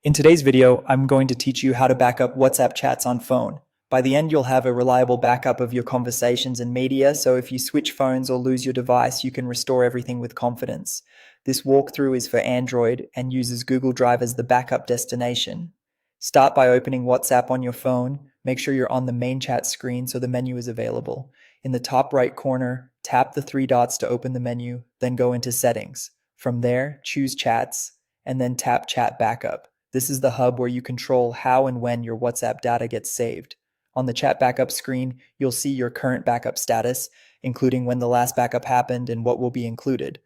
In today's video, I'm going to teach you how to back up WhatsApp chats on phone. By the end, you'll have a reliable backup of your conversations and media, so if you switch phones or lose your device, you can restore everything with confidence. This walkthrough is for Android and uses Google Drive as the backup destination. Start by opening WhatsApp on your phone. Make sure you're on the main chat screen so the menu is available. In the top right corner, tap the three dots to open the menu, then go into Settings. From there, choose Chats, and then tap Chat Backup. This is the hub where you control how and when your WhatsApp data gets saved. On the chat backup screen, you'll see your current backup status, including when the last backup happened and what will be included.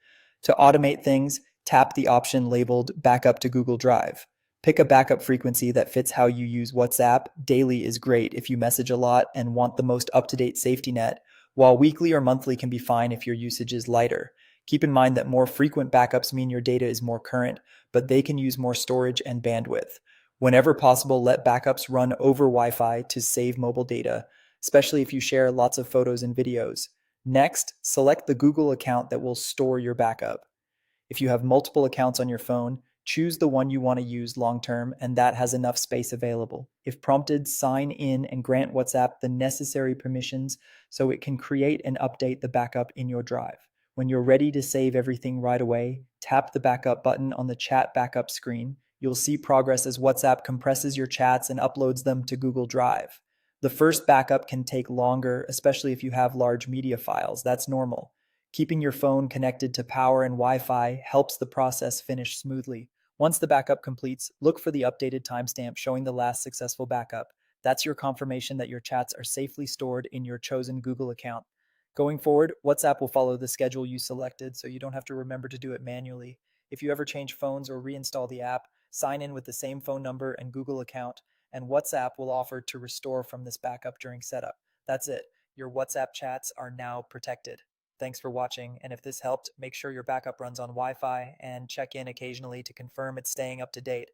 To automate things, tap the option labeled Backup to Google Drive. Pick a backup frequency that fits how you use WhatsApp. Daily is great if you message a lot and want the most up to date safety net, while weekly or monthly can be fine if your usage is lighter. Keep in mind that more frequent backups mean your data is more current, but they can use more storage and bandwidth. Whenever possible, let backups run over Wi Fi to save mobile data, especially if you share lots of photos and videos. Next, select the Google account that will store your backup. If you have multiple accounts on your phone, choose the one you want to use long term and that has enough space available. If prompted, sign in and grant WhatsApp the necessary permissions so it can create and update the backup in your drive. When you're ready to save everything right away, tap the backup button on the chat backup screen. You'll see progress as WhatsApp compresses your chats and uploads them to Google Drive. The first backup can take longer, especially if you have large media files. That's normal. Keeping your phone connected to power and Wi Fi helps the process finish smoothly. Once the backup completes, look for the updated timestamp showing the last successful backup. That's your confirmation that your chats are safely stored in your chosen Google account. Going forward, WhatsApp will follow the schedule you selected, so you don't have to remember to do it manually. If you ever change phones or reinstall the app, sign in with the same phone number and Google account, and WhatsApp will offer to restore from this backup during setup. That's it. Your WhatsApp chats are now protected. Thanks for watching, and if this helped, make sure your backup runs on Wi Fi and check in occasionally to confirm it's staying up to date.